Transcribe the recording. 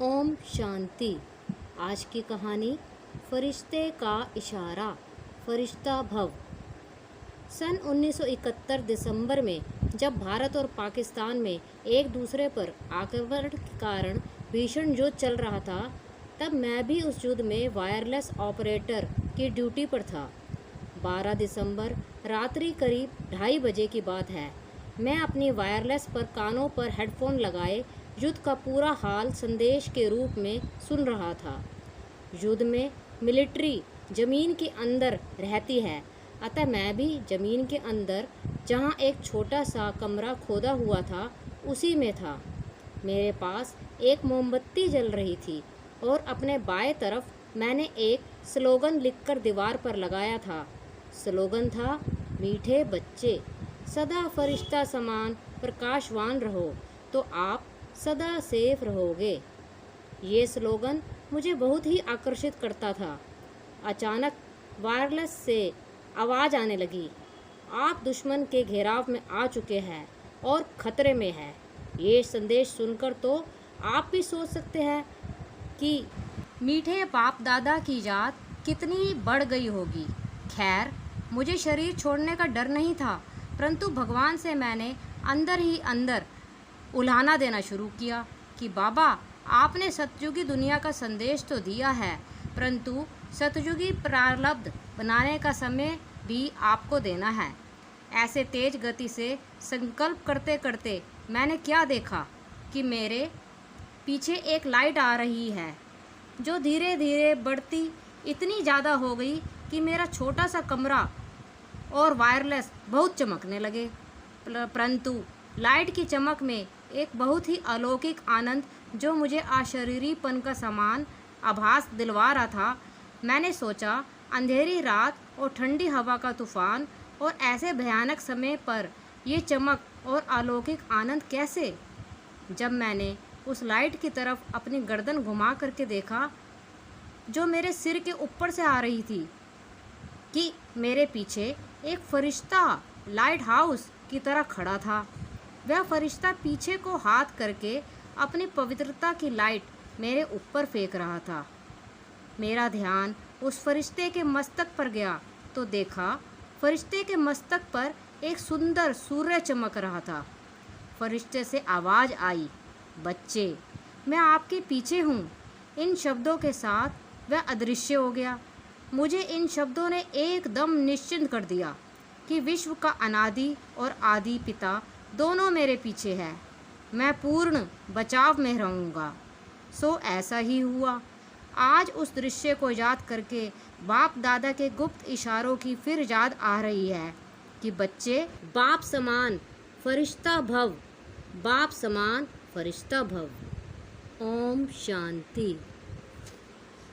ओम शांति। आज की कहानी फरिश्ते का इशारा। फरिश्ता भव। सन 1971 दिसंबर में जब भारत और पाकिस्तान में एक दूसरे पर आक्रमण के कारण भीषण युद्ध चल रहा था, तब मैं भी उस युद्ध में वायरलेस ऑपरेटर की ड्यूटी पर था। 12 दिसंबर रात्रि करीब 2:30 बजे की बात है। मैं अपनी वायरलेस पर कानों पर हेडफोन लगाए युद्ध का पूरा हाल संदेश के रूप में सुन रहा था। युद्ध में मिलिट्री जमीन के अंदर रहती है, अतः मैं भी जमीन के अंदर, जहां एक छोटा सा कमरा खोदा हुआ था, उसी में था। मेरे पास एक मोमबत्ती जल रही थी और अपने बाएं तरफ मैंने एक स्लोगन लिखकर दीवार पर लगाया था। स्लोगन था, मीठे बच्चे सदा फरिश्ता समान प्रकाशवान रहो तो आप सदा सेफ रहोगे। ये स्लोगन मुझे बहुत ही आकर्षित करता था। अचानक वायरलेस से आवाज़ आने लगी, आप दुश्मन के घेराव में आ चुके हैं और खतरे में है। ये संदेश सुनकर तो आप भी सोच सकते हैं कि मीठे बाप दादा की याद कितनी बढ़ गई होगी। खैर, मुझे शरीर छोड़ने का डर नहीं था, परंतु भगवान से मैंने अंदर ही अंदर उल्हाना देना शुरू किया कि बाबा, आपने सतयुगी दुनिया का संदेश तो दिया है, परंतु सतयुगी प्रारब्ध बनाने का समय भी आपको देना है। ऐसे तेज गति से संकल्प करते करते मैंने क्या देखा कि मेरे पीछे एक लाइट आ रही है, जो धीरे धीरे बढ़ती इतनी ज़्यादा हो गई कि मेरा छोटा सा कमरा और वायरलेस बहुत चमकने लगे। परंतु लाइट की चमक में एक बहुत ही अलौकिक आनंद, जो मुझे अशरीरीपन का समान आभास दिलवा रहा था। मैंने सोचा, अंधेरी रात और ठंडी हवा का तूफान और ऐसे भयानक समय पर ये चमक और अलौकिक आनंद कैसे? जब मैंने उस लाइट की तरफ अपनी गर्दन घुमा करके देखा, जो मेरे सिर के ऊपर से आ रही थी, कि मेरे पीछे एक फरिश्ता लाइट हाउस की तरह खड़ा था। वह फरिश्ता पीछे को हाथ करके अपनी पवित्रता की लाइट मेरे ऊपर फेंक रहा था। मेरा ध्यान उस फरिश्ते के मस्तक पर गया तो देखा, फरिश्ते के मस्तक पर एक सुंदर सूर्य चमक रहा था। फरिश्ते से आवाज़ आई, बच्चे, मैं आपके पीछे हूँ। इन शब्दों के साथ वह अदृश्य हो गया। मुझे इन शब्दों ने एकदम निश्चिंत कर दिया कि विश्व का अनादि और आदि पिता दोनों मेरे पीछे है। मैं पूर्ण बचाव में रहूँगा। सो ऐसा ही हुआ। आज उस दृश्य को याद करके बाप दादा के गुप्त इशारों की फिर याद आ रही है कि बच्चे, बाप समान फरिश्ता भव, बाप समान फरिश्ता भव। ओम शांति।